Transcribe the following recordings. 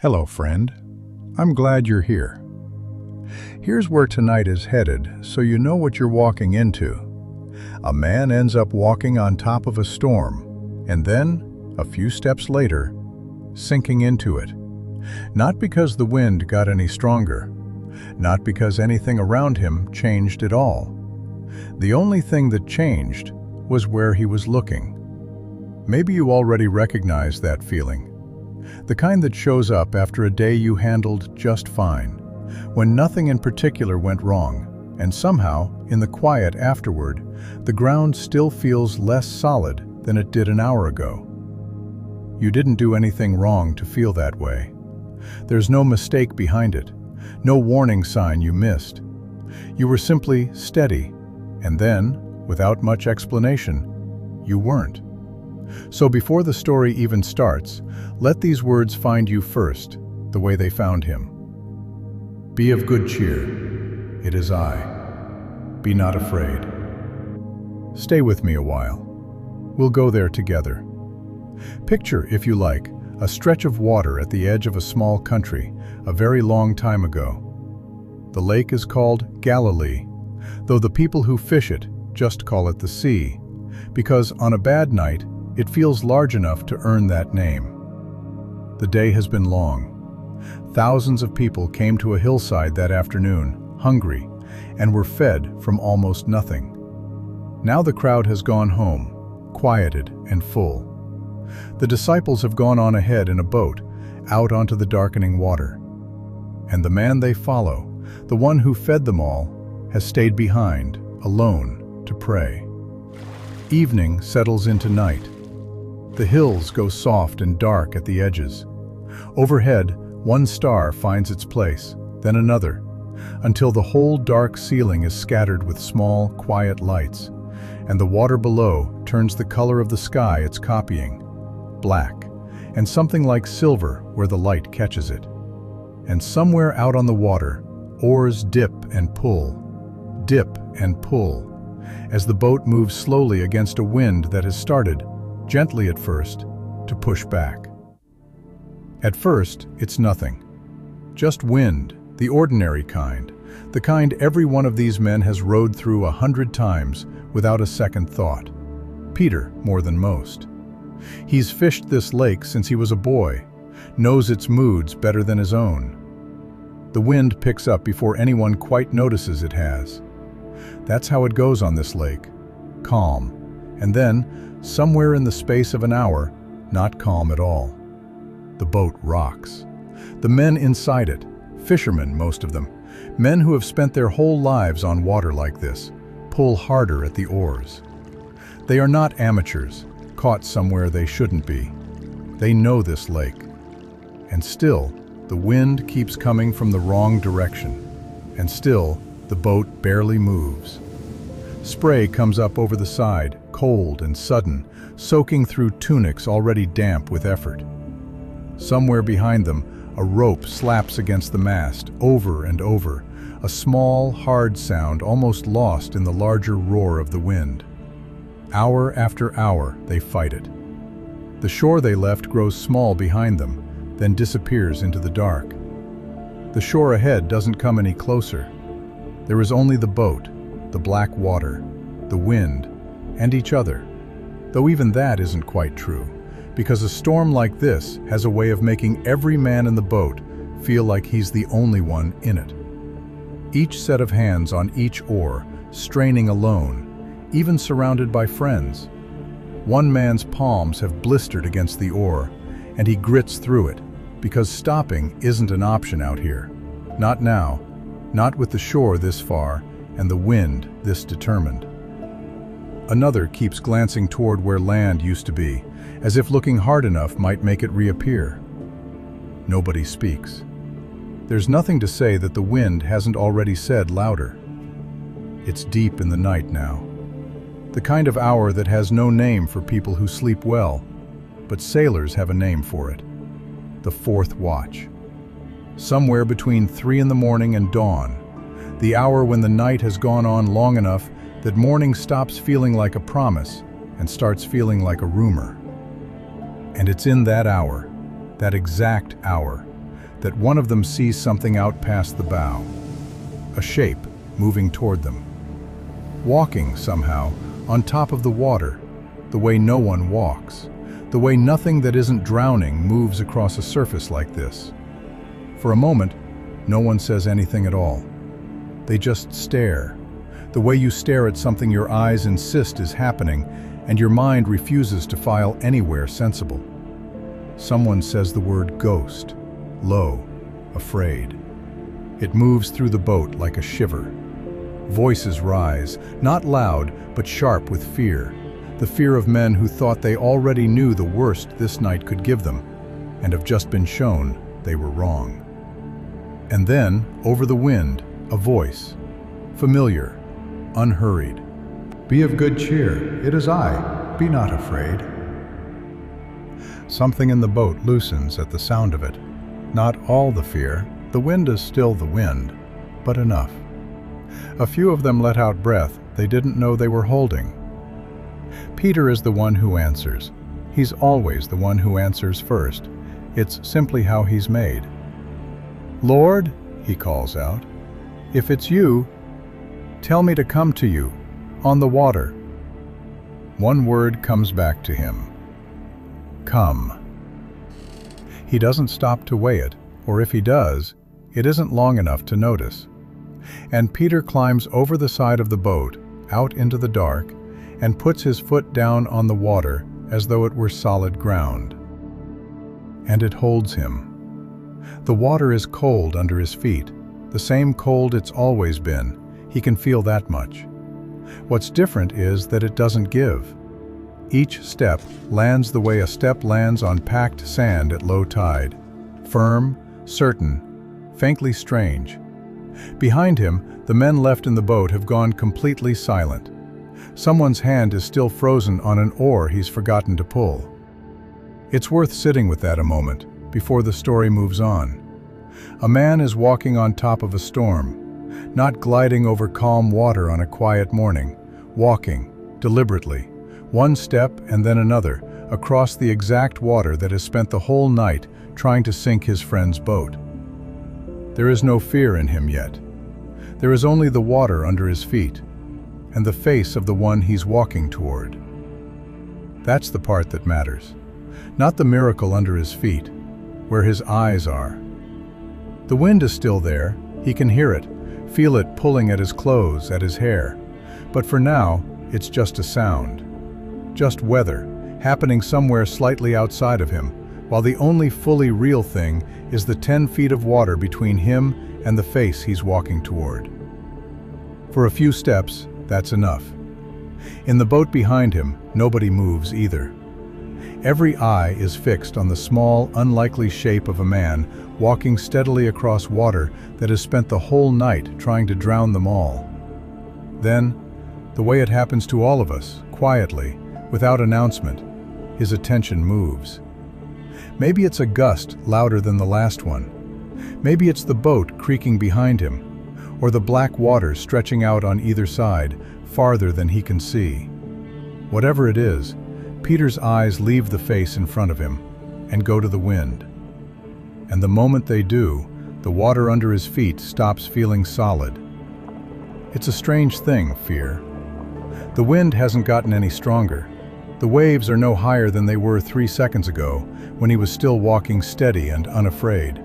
Hello, friend. I'm glad you're here. Here's where tonight is headed, so you know what you're walking into. A man ends up walking on top of a storm, and then, a few steps later, sinking into it. Not because the wind got any stronger, not because anything around him changed at all. The only thing that changed was where he was looking. Maybe you already recognize that feeling. The kind that shows up after a day you handled just fine, when nothing in particular went wrong, and somehow, in the quiet afterward, the ground still feels less solid than it did an hour ago. You didn't do anything wrong to feel that way. There's no mistake behind it, no warning sign you missed. You were simply steady, and then, without much explanation, you weren't. So before the story even starts, let these words find you first, the way they found him. Be of good cheer. It is I. Be not afraid. Stay with me a while. We'll go there together. Picture, if you like, a stretch of water at the edge of a small country, a very long time ago. The lake is called Galilee, though the people who fish it just call it the sea, because on a bad night, it feels large enough to earn that name. The day has been long. Thousands of people came to a hillside that afternoon, hungry, and were fed from almost nothing. Now the crowd has gone home, quieted and full. The disciples have gone on ahead in a boat, out onto the darkening water. And the man they follow, the one who fed them all, has stayed behind, alone, to pray. Evening settles into night. The hills go soft and dark at the edges. Overhead, one star finds its place, then another, until the whole dark ceiling is scattered with small, quiet lights, and the water below turns the color of the sky it's copying, black, and something like silver where the light catches it. And somewhere out on the water, oars dip and pull, as the boat moves slowly against a wind that has started, gently at first, to push back. At first, it's nothing. Just wind, the ordinary kind, the kind every one of these men has rowed through 100 times without a second thought. Peter, more than most. He's fished this lake since he was a boy, knows its moods better than his own. The wind picks up before anyone quite notices it has. That's how it goes on this lake, calm, and then, somewhere in the space of an hour, not calm at all. The boat rocks. The men inside it, fishermen most of them, men who have spent their whole lives on water like this, pull harder at the oars. They are not amateurs, caught somewhere they shouldn't be. They know this lake. And still, the wind keeps coming from the wrong direction. And still, the boat barely moves. Spray comes up over the side, cold and sudden, soaking through tunics already damp with effort. Somewhere behind them, a rope slaps against the mast, over and over, a small, hard sound almost lost in the larger roar of the wind. Hour after hour, they fight it. The shore they left grows small behind them, then disappears into the dark. The shore ahead doesn't come any closer. There is only the boat, the black water, the wind, and each other. Though even that isn't quite true, because a storm like this has a way of making every man in the boat feel like he's the only one in it. Each set of hands on each oar, straining alone, even surrounded by friends. One man's palms have blistered against the oar, and he grits through it, because stopping isn't an option out here. Not now, not with the shore this far, and the wind this determined. Another keeps glancing toward where land used to be, as if looking hard enough might make it reappear. Nobody speaks. There's nothing to say that the wind hasn't already said louder. It's deep in the night now. The kind of hour that has no name for people who sleep well, but sailors have a name for it. The fourth watch. Somewhere between 3 in the morning and dawn, the hour when the night has gone on long enough that morning stops feeling like a promise and starts feeling like a rumor. And it's in that hour, that exact hour, that one of them sees something out past the bow. A shape moving toward them. Walking, somehow, on top of the water, the way no one walks, the way nothing that isn't drowning moves across a surface like this. For a moment, no one says anything at all. They just stare, the way you stare at something your eyes insist is happening and your mind refuses to file anywhere sensible. Someone says the word ghost, low, afraid. It moves through the boat like a shiver. Voices rise, not loud, but sharp with fear. The fear of men who thought they already knew the worst this night could give them, and have just been shown they were wrong. And then, over the wind, a voice, familiar, unhurried. "Be of good cheer, it is I, be not afraid." Something in the boat loosens at the sound of it. Not all the fear, the wind is still the wind, but enough. A few of them let out breath they didn't know they were holding. Peter is the one who answers. He's always the one who answers first. It's simply how he's made. "Lord," he calls out, "if it's you, tell me to come to you, on the water." One word comes back to him. Come. He doesn't stop to weigh it, or if he does, it isn't long enough to notice. And Peter climbs over the side of the boat, out into the dark, and puts his foot down on the water as though it were solid ground. And it holds him. The water is cold under his feet, the same cold it's always been. He can feel that much. What's different is that it doesn't give. Each step lands the way a step lands on packed sand at low tide. Firm, certain, faintly strange. Behind him, the men left in the boat have gone completely silent. Someone's hand is still frozen on an oar he's forgotten to pull. It's worth sitting with that a moment, before the story moves on. A man is walking on top of a storm, not gliding over calm water on a quiet morning, walking, deliberately, one step and then another, across the exact water that has spent the whole night trying to sink his friend's boat. There is no fear in him yet. There is only the water under his feet, and the face of the one he's walking toward. That's the part that matters, not the miracle under his feet, where his eyes are. The wind is still there, he can hear it, feel it pulling at his clothes, at his hair. But for now, it's just a sound. Just weather, happening somewhere slightly outside of him, while the only fully real thing is the 10 feet of water between him and the face he's walking toward. For a few steps, that's enough. In the boat behind him, nobody moves either. Every eye is fixed on the small, unlikely shape of a man walking steadily across water that has spent the whole night trying to drown them all. Then, the way it happens to all of us, quietly, without announcement, his attention moves. Maybe it's a gust louder than the last one. Maybe it's the boat creaking behind him, or the black waters stretching out on either side, farther than he can see. Whatever it is, Peter's eyes leave the face in front of him and go to the wind. And the moment they do, the water under his feet stops feeling solid. It's a strange thing, fear. The wind hasn't gotten any stronger. The waves are no higher than they were 3 seconds ago, when he was still walking steady and unafraid.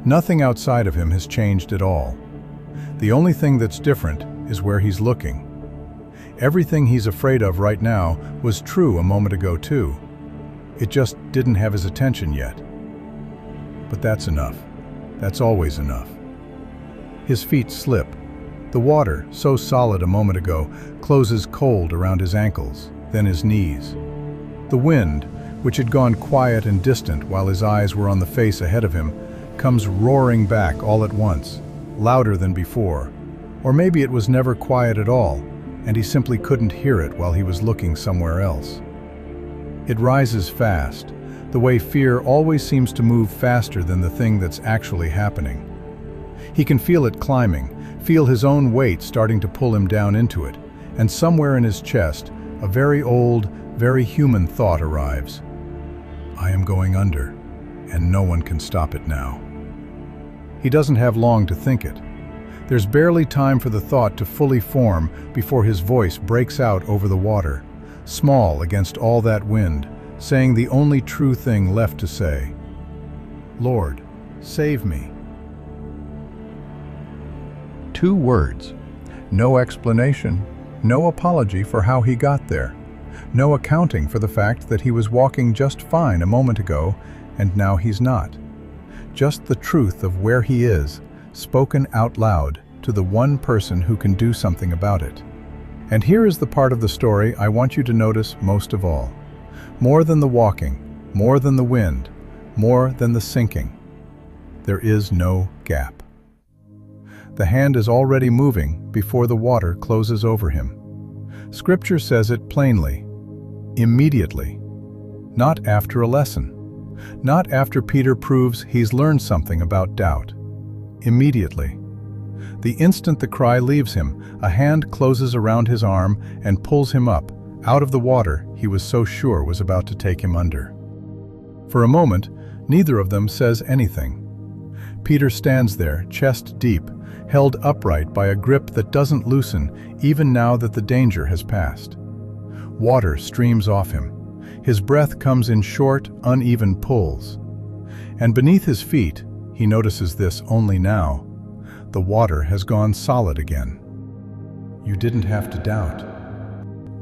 Nothing outside of him has changed at all. The only thing that's different is where he's looking. Everything he's afraid of right now was true a moment ago too. It just didn't have his attention yet. But that's enough. That's always enough. His feet slip. The water, so solid a moment ago, closes cold around his ankles, then his knees. The wind, which had gone quiet and distant while his eyes were on the face ahead of him, comes roaring back all at once, louder than before. Or maybe it was never quiet at all, and he simply couldn't hear it while he was looking somewhere else. It rises fast, the way fear always seems to move faster than the thing that's actually happening. He can feel it climbing, feel his own weight starting to pull him down into it, and somewhere in his chest, a very old, very human thought arrives. I am going under, and no one can stop it now. He doesn't have long to think it. There's barely time for the thought to fully form before his voice breaks out over the water, small against all that wind, saying the only true thing left to say: "Lord, save me." 2 words. No explanation, no apology for how he got there, no accounting for the fact that he was walking just fine a moment ago and now he's not. Just the truth of where he is, spoken out loud to the one person who can do something about it. And here is the part of the story I want you to notice most of all. More than the walking, more than the wind, more than the sinking, there is no gap. The hand is already moving before the water closes over him. Scripture says it plainly: immediately. Not after a lesson. Not after Peter proves he's learned something about doubt. Immediately. The instant the cry leaves him, a hand closes around his arm and pulls him up, out of the water he was so sure was about to take him under. For a moment, neither of them says anything. Peter stands there, chest deep, held upright by a grip that doesn't loosen even now that the danger has passed. Water streams off him. His breath comes in short, uneven pulls. And beneath his feet, he notices this only now, the water has gone solid again. "You didn't have to doubt,"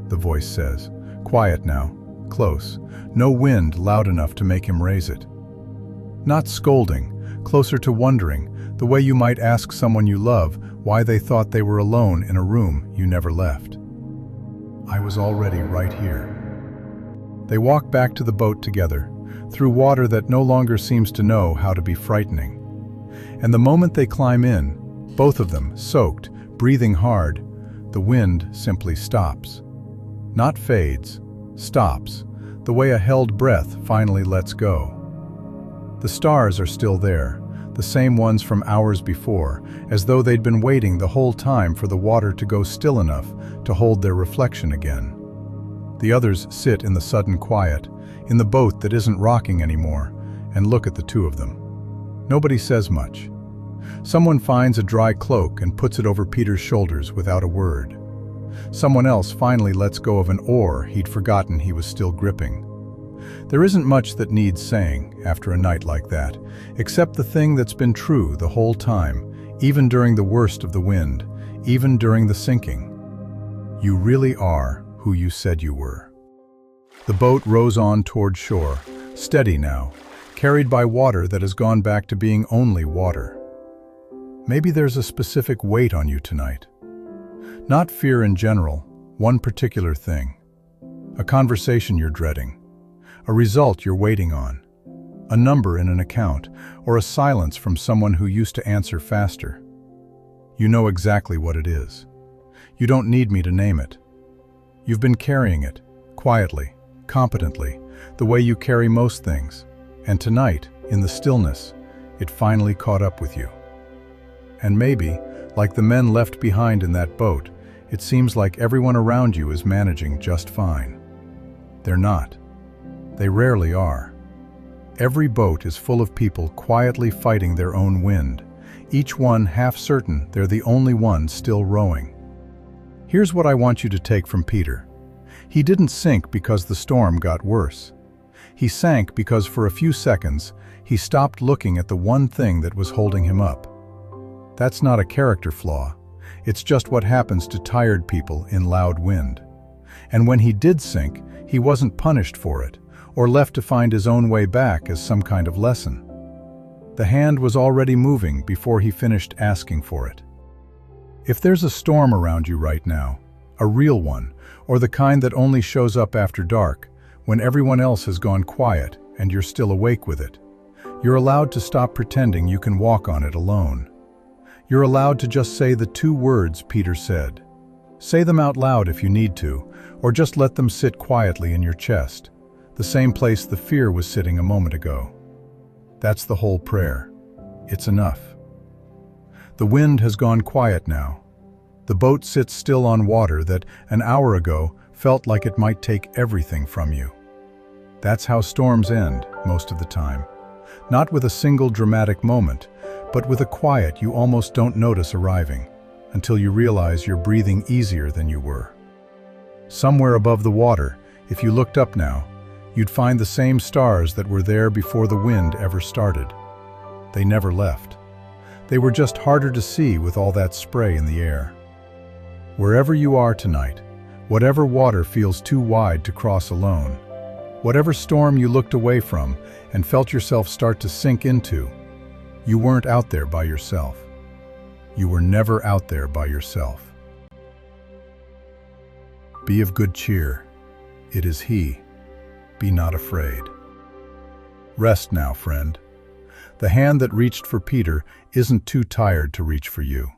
the voice says, quiet now, close, no wind loud enough to make him raise it. Not scolding, closer to wondering, the way you might ask someone you love why they thought they were alone in a room you never left. "I was already right here." They walk back to the boat together, through water that no longer seems to know how to be frightening. And the moment they climb in, both of them soaked, breathing hard, the wind simply stops. Not fades, stops, the way a held breath finally lets go. The stars are still there, the same ones from hours before, as though they'd been waiting the whole time for the water to go still enough to hold their reflection again. The others sit in the sudden quiet, in the boat that isn't rocking anymore, and look at the two of them. Nobody says much. Someone finds a dry cloak and puts it over Peter's shoulders without a word. Someone else finally lets go of an oar he'd forgotten he was still gripping. There isn't much that needs saying after a night like that, except the thing that's been true the whole time, even during the worst of the wind, even during the sinking. You really are who you said you were. The boat rows on toward shore, steady now, carried by water that has gone back to being only water. Maybe there's a specific weight on you tonight. Not fear in general, one particular thing. A conversation you're dreading. A result you're waiting on. A number in an account, or a silence from someone who used to answer faster. You know exactly what it is. You don't need me to name it. You've been carrying it, quietly, competently, the way you carry most things. And tonight, in the stillness, it finally caught up with you. And maybe, like the men left behind in that boat, it seems like everyone around you is managing just fine. They're not. They rarely are. Every boat is full of people quietly fighting their own wind, each one half certain they're the only one still rowing. Here's what I want you to take from Peter. He didn't sink because the storm got worse. He sank because for a few seconds, he stopped looking at the one thing that was holding him up. That's not a character flaw. It's just what happens to tired people in loud wind. And when he did sink, he wasn't punished for it, or left to find his own way back as some kind of lesson. The hand was already moving before he finished asking for it. If there's a storm around you right now, a real one, or the kind that only shows up after dark, when everyone else has gone quiet and you're still awake with it, you're allowed to stop pretending you can walk on it alone. You're allowed to just say the 2 words Peter said. Say them out loud if you need to, or just let them sit quietly in your chest, the same place the fear was sitting a moment ago. That's the whole prayer. It's enough. The wind has gone quiet now. The boat sits still on water that, an hour ago, felt like it might take everything from you. That's how storms end, most of the time. Not with a single dramatic moment, but with a quiet you almost don't notice arriving, until you realize you're breathing easier than you were. Somewhere above the water, if you looked up now, you'd find the same stars that were there before the wind ever started. They never left. They were just harder to see with all that spray in the air. Wherever you are tonight, whatever water feels too wide to cross alone, whatever storm you looked away from and felt yourself start to sink into, you weren't out there by yourself. You were never out there by yourself. Be of good cheer. It is He. Be not afraid. Rest now, friend. The hand that reached for Peter isn't too tired to reach for you.